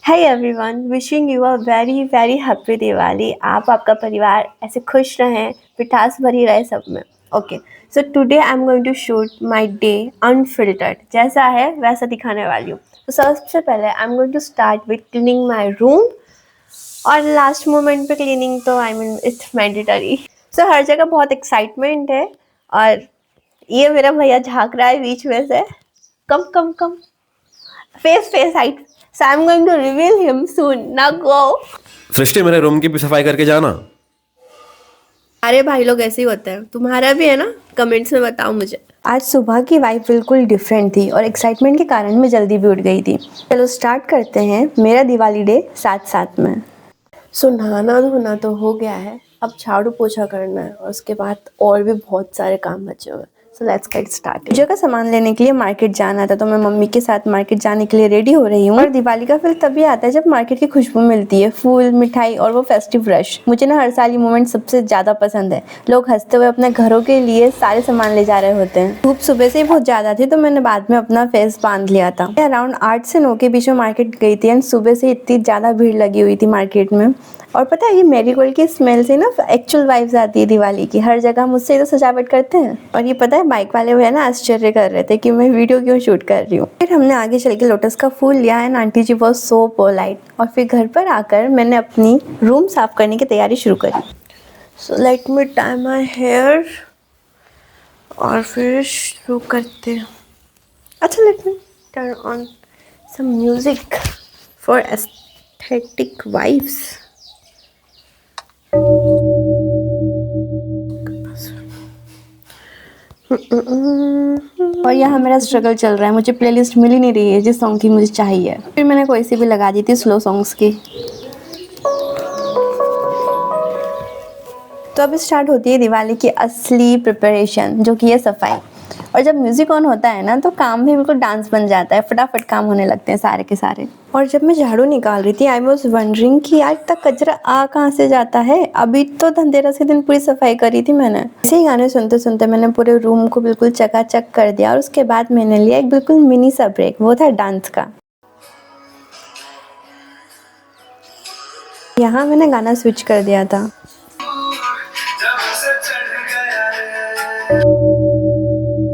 Hi everyone, wishing you a very very happy Diwali. आप आपका परिवार ऐसे खुश रहें, मिठास भरी रहे सब में। Okay, so today I am going to shoot my day unfiltered, जैसा है वैसा दिखाने वाली हूँ। तो सबसे पहले I am going to start with cleaning my room, और लास्ट मोमेंट पे क्लीनिंग तो I mean it's mandatory. So हर जगह बहुत एक्साइटमेंट है, और ये मेरा भैया झाँक रहा है बीच में से। कम कम कम, face height. So I'm going to reveal him soon. Now go. सृष्टि मेरे रूम की भी सफाई करके जाना। अरे भाई लोग ऐसे ही होते हैं, तुम्हारा भी है ना? कमेंट्स में बताओ मुझे। आज सुबह की वाइब बिल्कुल डिफरेंट थी और एक्साइटमेंट के कारण मैं जल्दी भी उठ गई थी। चलो स्टार्ट करते हैं मेरा दिवाली डे साथ साथ में। सो नहाना धोना तो हो गया है, अब झाड़ू पोछा करना है और उसके बाद और भी बहुत सारे काम बचे हुए हैं। So let's get started. पूजा का सामान लेने के लिए मार्केट जाना था, तो मैं मम्मी के साथ मार्केट जाने के लिए रेडी हो रही हूँ। और दिवाली का फील तभी आता है जब मार्केट की खुशबू मिलती है, फूल, मिठाई और वो फेस्टिव रश। मुझे ना हर साल ये मोमेंट सबसे ज्यादा पसंद है। लोग हंसते हुए अपने घरों के लिए सारे सामान ले जा रहे होते हैं। धूप सुबह से ही बहुत ज्यादा थी, तो मैंने बाद में अपना फेस बांध लिया था। अराउंड 8 से 9 के बीच में मार्केट गई थी, एंड सुबह से इतनी ज्यादा भीड़ लगी हुई थी मार्केट में। और पता है, ये मैरीगोल्ड की स्मेल से ना एक्चुअल वाइब्स आती है दिवाली की। हर जगह मुझसे तो सजावट करते हैं। और ये पता है, बाइक वाले भैया ना आश्चर्य कर रहे थे कि मैं वीडियो क्यों शूट कर रही हूँ। फिर हमने आगे चल के लोटस का फूल लिया and aunty ji was so polite. और फिर घर पर आकर मैंने अपनी रूम साफ करने की तैयारी शुरू करी। So let me tie my hair और फिर शुरू करते हैं। अच्छा, let me turn on some music for aesthetic vibes. और यहाँ मेरा स्ट्रगल चल रहा है, मुझे प्लेलिस्ट मिल ही नहीं रही है जिस सॉन्ग की मुझे चाहिए। फिर मैंने कोई सी भी लगा दी थी स्लो सॉन्ग्स की। तो अब स्टार्ट होती है दिवाली की असली प्रिपरेशन, जो कि है सफाई। और जब म्यूजिक ऑन होता है ना, तो काम भी बिल्कुल डांस बन जाता है, फटाफट काम होने लगते हैं सारे के सारे। और जब मैं झाड़ू निकाल रही थी, आई वॉज वंडरिंग कि आज तक कचरा आ कहाँ से जाता है। अभी तो धनतेरस के दिन पूरी सफाई करी थी मैंने। इसी गाने सुनते सुनते मैंने पूरे रूम को बिल्कुल चकाचक कर दिया, और उसके बाद मैंने लिया एक बिल्कुल मिनी सा ब्रेक, वो था डांस का। यहाँ मैंने गाना स्विच कर दिया था।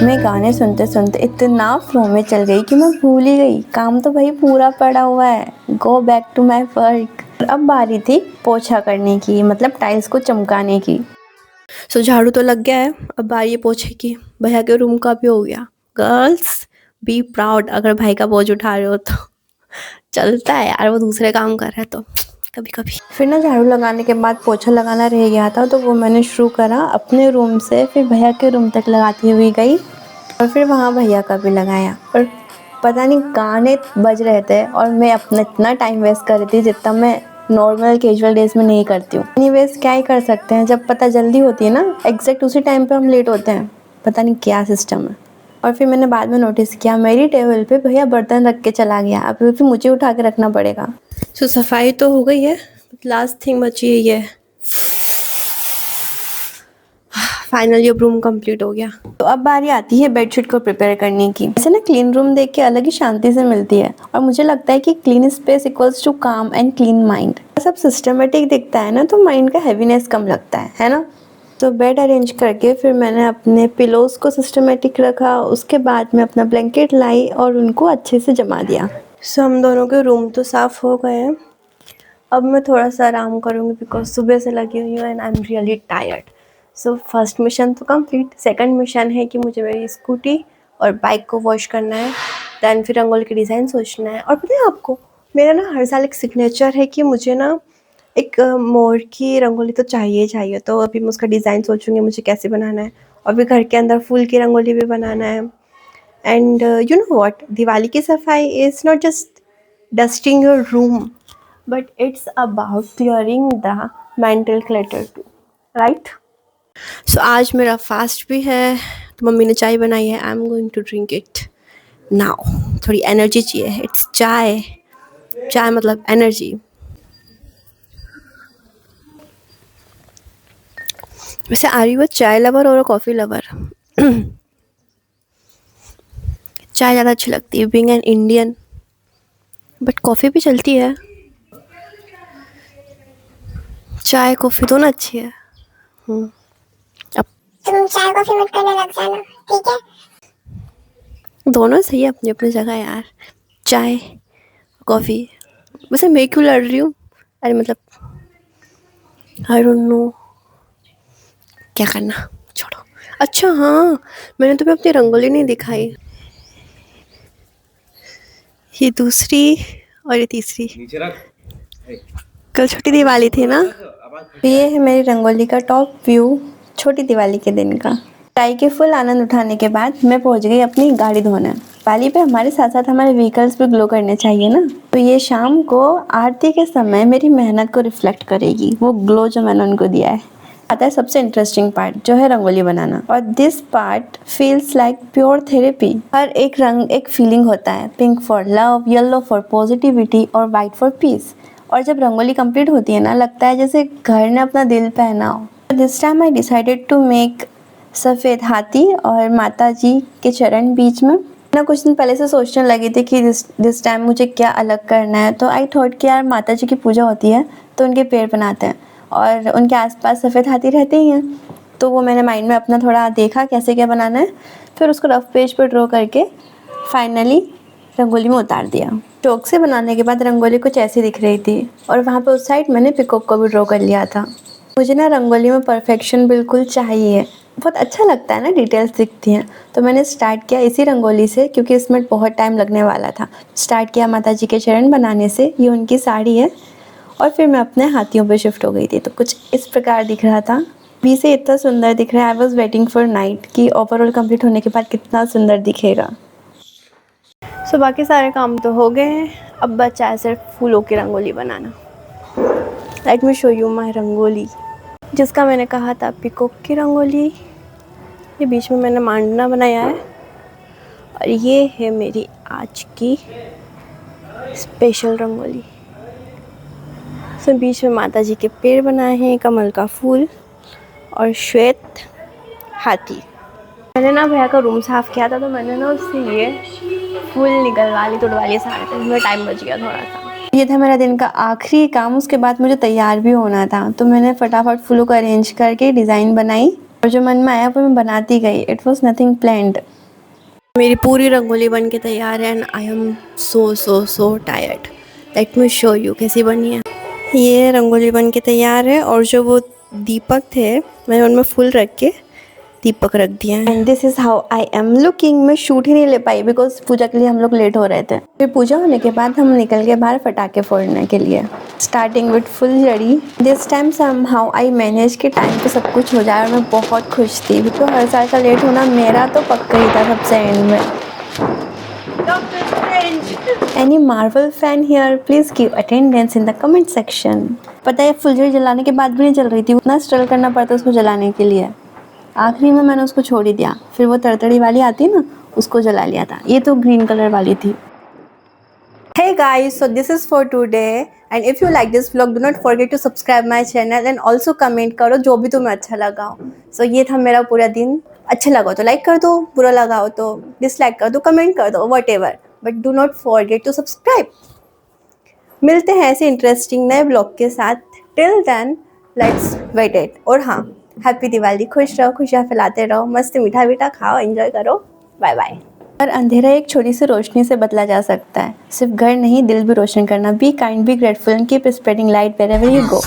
मैं गाने सुनते सुनते इतना फ्लो में चल गई कि मैं भूल ही गई, काम तो भाई पूरा पड़ा हुआ है। Go back to my work. अब बारी थी पोछा करने की, मतलब टाइल्स को चमकाने की। सो झाड़ू तो लग गया है, अब बारी है पोछे की। भैया के रूम का भी हो गया। गर्ल्स बी प्राउड, अगर भाई का बोझ उठा रहे हो तो। चलता है यार, वो दूसरे काम कर रहा है तो कभी कभी। फिर ना झाड़ू लगाने के बाद पोछा लगाना रह गया था, तो वो मैंने शुरू करा अपने रूम से, फिर भैया के रूम तक लगाती हुई गई, और फिर वहाँ भैया का भी लगाया। और पता नहीं गाने बज रहे थे, और मैं अपना इतना टाइम वेस्ट कर रही थी जितना मैं नॉर्मल कैजुअल डेज में नहीं करती हूँ। एनीवेज क्या ही कर सकते हैं, जब पता जल्दी होती है ना, एग्जैक्ट उसी टाइम पे हम लेट होते हैं। पता नहीं क्या सिस्टम है। और फिर मैंने बाद में नोटिस किया, मेरी टेबल पे भैया बर्तन रख के चला गया, अब फिर मुझे उठा के रखना पड़ेगा। सो सफाई तो हो गई है, लास्ट थिंग बची है ये। फाइनली अब रूम कंप्लीट हो गया। तो अब बारी आती है बेडशीट को प्रिपेयर करने की। ऐसे ना क्लीन रूम देख के अलग ही शांति से मिलती है, और मुझे लगता है कि क्लीन स्पेस इक्वल्स टू काम एंड क्लीन माइंड। सब सिस्टमेटिक दिखता है ना, तो माइंड का हैवीनेस कम लगता है ना। तो बेड अरेंज करके फिर मैंने अपने पिलोज को सिस्टमेटिक रखा, उसके बाद में अपना ब्लैंकेट लाई और उनको अच्छे से जमा दिया। सो हम दोनों के रूम तो साफ हो गए हैं। अब मैं थोड़ा सा आराम करूँगी, बिकॉज सुबह से लगी हुई हूँ and I am really tired. So first mission तो कंप्लीट। सेकंड मिशन है कि मुझे मेरी स्कूटी और बाइक को वॉश करना है, दैन फिर रंगोली की डिज़ाइन सोचना है। और पता है आपको, मेरा ना हर साल एक सिग्नेचर है कि मुझे ना एक मोर की रंगोली तो चाहिए चाहिए। तो अभी मैं उसका डिज़ाइन सोचूंगी मुझे कैसे बनाना है, और फिर घर के अंदर फूल की रंगोली भी बनाना है। And you know what, Diwali की सफाई is not just dusting your room, but it's about clearing the mental clutter too, right? So आज मेरा फास्ट भी है, तो मम्मी ने चाय बनाई है। I am going to drink it now. थोड़ी एनर्जी चाहिए, इट्स चाय। चाय मतलब एनर्जी। वैसे आर यू अ चाय लवर और अ कॉफ़ी लवर? चाय ज़्यादा अच्छी लगती है, being an Indian. But coffee भी चलती है, चाय कॉफ़ी दोनों अच्छी है। अब तुम चाय कॉफी मत करने लग जाना, ठीक है? दोनों सही है अपनी अपनी जगह यार, चाय कॉफ़ी। वैसे मैं क्यों लड़ रही हूँ? अरे मतलब आई डोंट नो क्या करना, छोड़ो। अच्छा हाँ, मैंने तुम्हें अपनी रंगोली नहीं दिखाई। ये दूसरी और ये तीसरी। नीचे रख। कल छोटी दिवाली थी ना, तो ये है मेरी रंगोली का टॉप व्यू छोटी दिवाली के दिन का। चाय के फुल आनंद उठाने के बाद मैं पहुंच गई अपनी गाड़ी धोने। दिवाली पे हमारे साथ साथ हमारे व्हीकल्स भी ग्लो करने चाहिए ना, तो ये शाम को आरती के समय मेरी मेहनत को रिफ्लेक्ट करेगी, वो ग्लो जो मैंने उनको दिया है। आता है सबसे इंटरेस्टिंग पार्ट, जो है रंगोली बनाना, और this part feels like pure therapy. हर एक रंग एक फीलिंग होता है, pink for love, yellow for positivity और वाइट फॉर पीस। और जब रंगोली कंप्लीट होती है ना, लगता है जैसे घर ने अपना दिल पहना हो। This time I decided to make सफ़ेद हाथी और माता जी के चरण बीच में। ना कुछ दिन पहले से सोचने लगी थी कि दिस टाइम मुझे क्या अलग करना है, तो आई थॉट कि यार माता जी की पूजा होती है तो उनके पैर बनाते हैं और उनके आसपास सफ़ेद हाथी रहते ही हैं, तो वो मैंने माइंड में अपना थोड़ा देखा कैसे क्या बनाना है, फिर उसको रफ पेज पर ड्रॉ करके फाइनली रंगोली में उतार दिया। चौक से बनाने के बाद रंगोली कुछ ऐसी दिख रही थी, और वहाँ पे उस साइड मैंने पिकॉक को भी ड्रॉ कर लिया था। मुझे ना रंगोली में परफेक्शन बिल्कुल चाहिए, बहुत अच्छा लगता है ना, डिटेल्स दिखती हैं। तो मैंने स्टार्ट किया इसी रंगोली से, क्योंकि इसमें बहुत टाइम लगने वाला था। स्टार्ट किया माता जी के चरण बनाने से, ये उनकी साड़ी है, और फिर मैं अपने हाथियों पे शिफ्ट हो गई थी, तो कुछ इस प्रकार दिख रहा था। बी से इतना सुंदर दिख रहा है, I was waiting for night कि ओवरऑल कंप्लीट होने के बाद कितना सुंदर दिखेगा। सो बाकी सारे काम तो हो गए हैं, अब बचा है सिर्फ फूलों की रंगोली बनाना। Let me show you my rangoli, जिसका मैंने कहा था पिकॉक की रंगोली। ये बीच में मैंने मांडना बनाया है, और ये है मेरी आज की स्पेशल रंगोली। सो बीच में माता जी के पैर बनाए हैं, कमल का फूल और श्वेत हाथी। मैंने ना भैया का रूम साफ़ किया था, तो मैंने ना उससे ये फूल निकलवा ली, तुड़वा लिए सारे, तो इसमें टाइम बच गया थोड़ा सा। ये था मेरा दिन का आखिरी काम, उसके बाद मुझे तैयार भी होना था, तो मैंने फटाफट फूलों को अरेंज करके डिज़ाइन बनाई, और जो मन में आया वो मैं बनाती गई। It was nothing planned. मेरी पूरी रंगोली बन के तैयार है, and I am so tired. Late me show you कैसी बनी है। ये रंगोली बन के तैयार है, और जो वो दीपक थे मैंने उनमें फूल रख के दीपक रख दिया है। And this is how I am looking. मैं शूट ही नहीं ले पाई बिकॉज पूजा के लिए हम लोग लेट हो रहे थे। फिर पूजा होने के बाद हम निकल गए बाहर पटाखे फोड़ने के लिए, स्टार्टिंग विद फुलझड़ी। This time somehow I manage के टाइम पे सब कुछ हो जाए, और मैं बहुत खुश थी, बिकॉज हर साल का लेट होना मेरा तो पक्का ही था सबसे एंड में। Any Marvel fan here? Please give attendance in the comment section. पता है फुलझड़ी जलाने के बाद भी नहीं जल रही थी, उतना स्ट्रगल करना पड़ता उसको जलाने के लिए। आखिरी में मैंने उसको छोड़ ही दिया, फिर वो तड़तड़ी वाली आती है ना, उसको जला लिया था। ये तो ग्रीन कलर वाली थी। Hey guys, so this is for today, and if you like this vlog, do not forget to subscribe my channel and also comment करो जो भी तुम्हें अच्छा लगा हो। So ये था मेरा पूरा दिन। अच्छा लगा हो तो लाइक कर दो, बुरा लगा हो तो डिसलाइक कर दो, कमेंट कर दो, whatever, but do not forget to subscribe। मिलते हैं ऐसे इंटरेस्टिंग नए ब्लॉग के साथ। Till then let's wait it. और हाँ, हैप्पी दिवाली, खुश रहो, खुशियाँ फैलाते रहो, मस्त मीठा मीठा खाओ, एंजॉय करो, बाय बाय। और अंधेरा एक छोटी सी रोशनी से बदला जा सकता है, सिर्फ घर नहीं दिल भी रोशन करना। Be kind, be grateful and keep spreading light wherever you go.